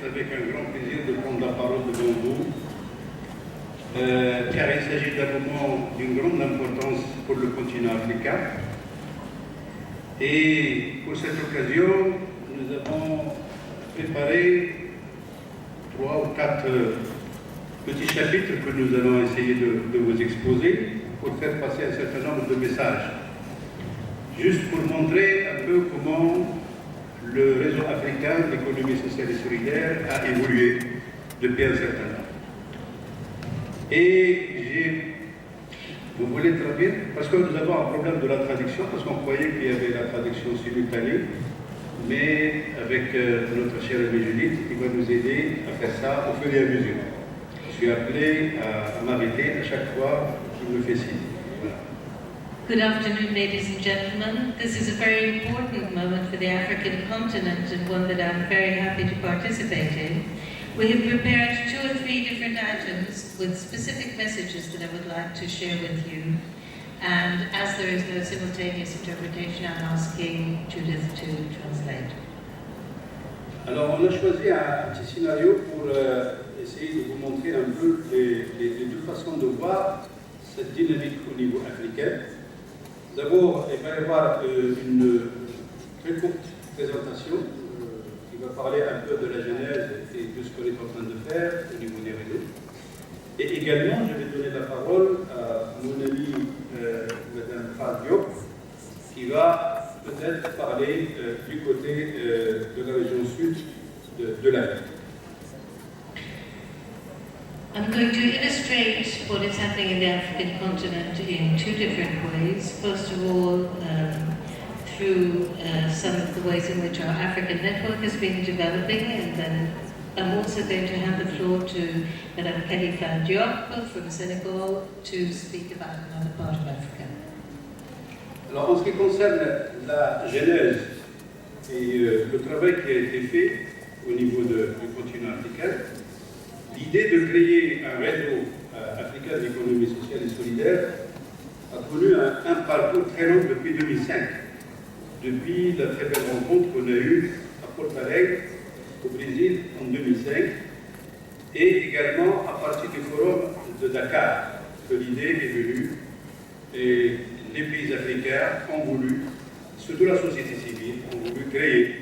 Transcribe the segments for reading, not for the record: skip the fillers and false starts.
c'est avec un grand plaisir de prendre la parole devant vous, car il s'agit d'un moment d'une grande importance pour le continent africain. Et pour cette occasion, nous avons préparé 3 ou 4 petits chapitres que nous allons essayer de vous exposer pour faire passer un certain nombre de messages. Juste pour montrer un peu comment le réseau africain d'économie sociale et solidaire a évolué depuis un certain temps. Et vous voulez traduire? Parce que nous avons un problème de la traduction, parce qu'on croyait qu'il y avait la traduction simultanée, mais avec notre chère ami Judith, qui va nous aider à faire ça au fur et à mesure. Je suis appelé à m'arrêter à chaque fois qu'il me fait signe. Good afternoon, ladies and gentlemen. This is a very important moment for the African continent and one that I'm very happy to participate in. We have prepared 2 or 3 different items with specific messages that I would like to share with you. And as there is no simultaneous interpretation, I'm asking Judith to translate. Alors, on a choisi un petit scénario pour essayer de vous montrer un peu les 2 façons de voir cette dynamique au niveau africain. D'abord, il va y avoir une très courte présentation qui va parler un peu de la genèse et de ce qu'on est en train de faire au niveau des réseaux. Et également, je vais donner la parole à mon amie Mme Diop, qui va peut-être parler du côté de la région sud de l'Afrique. I'm going to illustrate what is happening in the African continent in 2 different ways. First of all, through some of the ways in which our African network has been developing, and then I'm also going to hand the floor to Madame Khalifa Diop from Senegal to speak about another part of Africa. Alors, en ce qui concerne la genèse et le travail qui a été fait au niveau du continent africain, l'idée de créer un réseau africain d'économie sociale et solidaire a connu un parcours très long depuis 2005, depuis la très belle rencontre qu'on a eue à Porto Alegre, au Brésil, en 2005, et également à partir du forum de Dakar, que l'idée est venue, et les pays africains ont voulu, surtout la société civile, ont voulu créer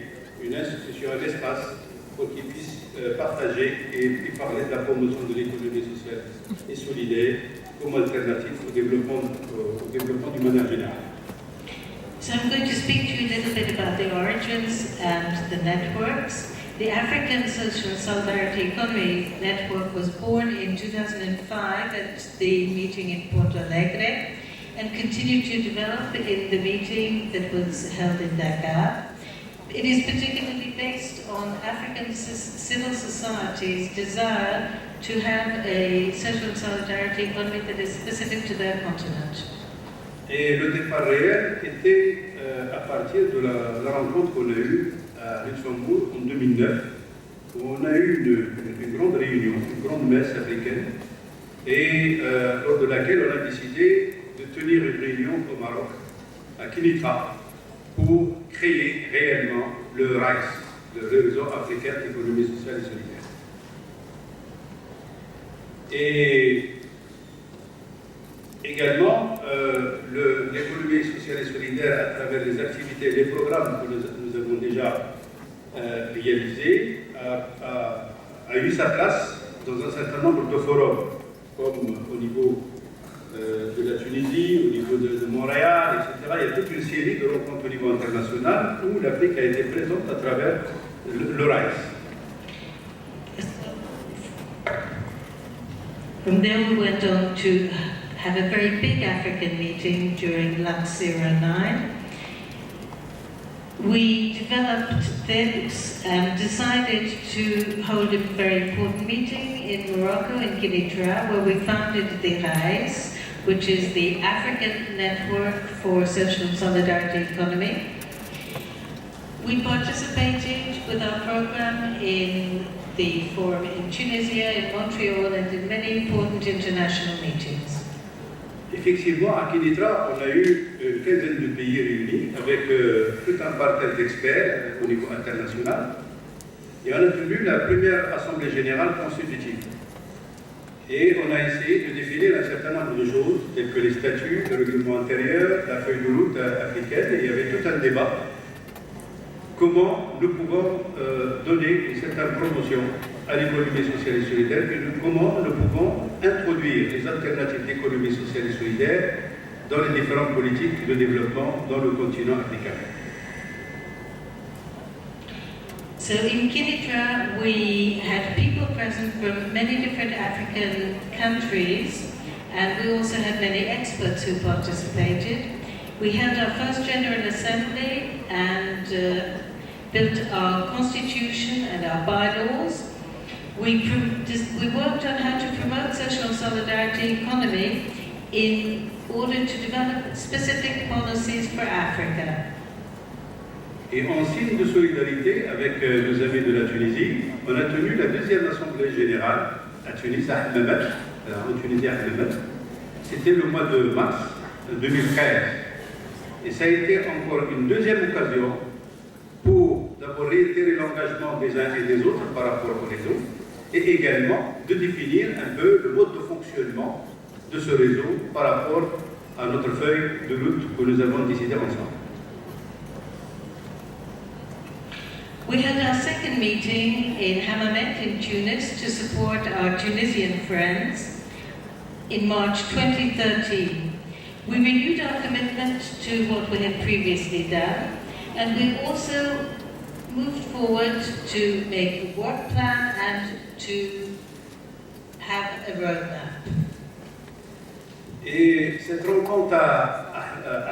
une institution, un espace pour qu'ils puissent partager et parler de la promotion de l'économie sociale et solidaire comme alternative au développement du manière générale. So I'm going to speak to you a little bit about the origins and the networks. The African Social Solidarity Economy Network was born in 2005 at the meeting in Porto Alegre and continued to develop in the meeting that was held in Dakar. It is particularly based on African civil society's desire to have a social solidarity economy that is specific to their continent. Et le départ réel était à partir de la rencontre qu'on a eue à Luxembourg en 2009, où on a eu une grande réunion, une grande messe africaine, et lors de laquelle on a décidé de tenir une réunion au Maroc, à Kinitra, pour créer réellement le RICE, le Réseau africain d'économie sociale et solidaire. Et également, l'économie sociale et solidaire, à travers les activités et les programmes que nous avons déjà réalisés, a eu sa place dans un certain nombre de forums, comme au niveau de la Tunisie, au niveau de Montréal, etc. Il y a toute une série de rencontres au niveau international où l'Afrique a été présente à travers le RICE. From there we went on to have a very big African meeting during Lux 09. We developed this and decided to hold a very important meeting in Morocco, in Kinitra, where we founded the RICE, which is the African Network for Social Solidarity Economy. We participated with our program in the forum in Tunisia, in Montreal, and in many important international meetings. Effectivement, à Kinitra, on a eu une quinzaine de pays réunis avec tout un parterre d'experts au niveau international. Et on a tenu la première Assemblée générale constitutive. Et on a essayé de définir un certain nombre de choses, telles que les statuts, le règlement intérieur, la feuille de route africaine, et il y avait tout un débat. Comment nous pouvons donner une certaine promotion à l'économie sociale et solidaire, et comment nous pouvons introduire les alternatives d'économie sociale et solidaire dans les différentes politiques de développement dans le continent africain. So in Kinitra, we had people present from many different African countries, and we also had many experts who participated. We held our first General Assembly and built our constitution and our bylaws. We worked on how to promote social solidarity economy in order to develop specific policies for Africa. Et en signe de solidarité avec nos amis de la Tunisie, on a tenu la deuxième Assemblée générale à Tunis, à Hammamet, en Tunisie à Hammamet. C'était le mois de mars 2013. Et ça a été encore une deuxième occasion pour d'abord réitérer l'engagement des uns et des autres par rapport au réseau, et également de définir un peu le mode de fonctionnement de ce réseau par rapport à notre feuille de route que nous avons décidé ensemble. We had our second meeting in Hammamet in Tunis to support our Tunisian friends in March 2013. We renewed our commitment to what we had previously done, and we also moved forward to make a work plan and to have a roadmap. Et cette rencontre à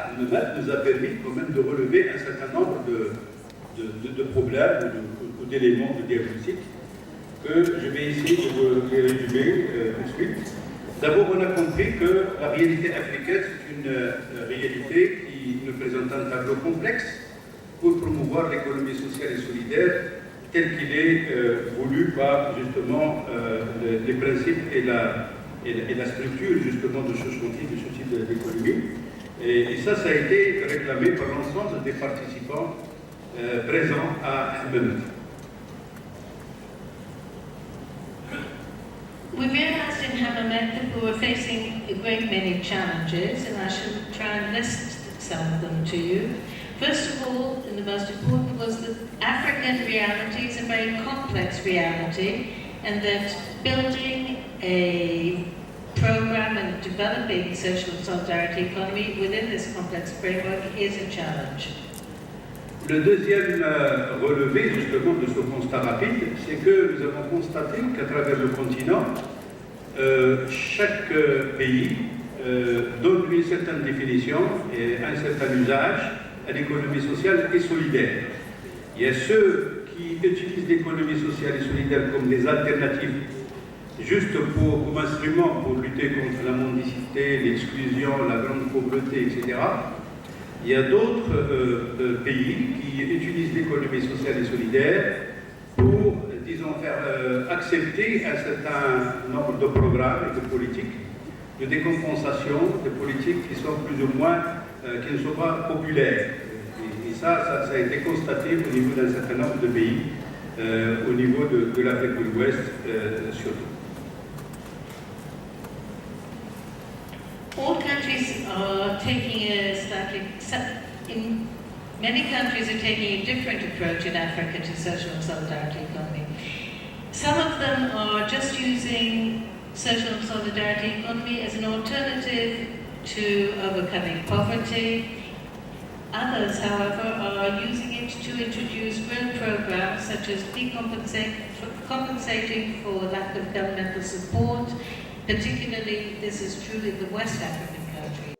Hammamet nous a permis quand même de relever un certain nombre de problèmes ou d'éléments de diagnostic que je vais essayer de vous les résumer ensuite. D'abord, on a compris que la réalité africaine, c'est une réalité qui nous présente un tableau complexe pour promouvoir l'économie sociale et solidaire tel qu'il est voulu par justement les principes et la structure justement de ce type d'économie. Et ça a été réclamé par l'ensemble des participants présents à Hammamet. We realized in Hammamet that we were facing a great many challenges, and I shall try and list some of them to you. First of all, and the most important, was that African reality is a very complex reality, and that building a program and developing social solidarity economy within this complex framework is a challenge. Le deuxième relevé justement de ce constat rapide, c'est que nous avons constaté qu'à travers le continent, chaque pays donne une certaine définition et un certain usage à l'économie sociale et solidaire. Il y a ceux qui utilisent l'économie sociale et solidaire comme des alternatives, juste comme instrument pour lutter contre la mendicité, l'exclusion, la grande pauvreté, etc. Il y a d'autres pays qui utilisent l'économie sociale et solidaire pour, disons, faire accepter un certain nombre de programmes et de politiques de décompensation, de politiques qui sont plus ou moins, qui ne sont pas populaires. Et ça a été constaté au niveau d'un certain nombre de pays, au niveau de l'Afrique de l'Ouest surtout. All countries are taking in many countries are taking a different approach in Africa to social and solidarity economy. Some of them are just using social and solidarity economy as an alternative to overcoming poverty. Others, however, are using it to introduce real programs such as compensating for lack of governmental support. Particularly, this is true in the West African countries.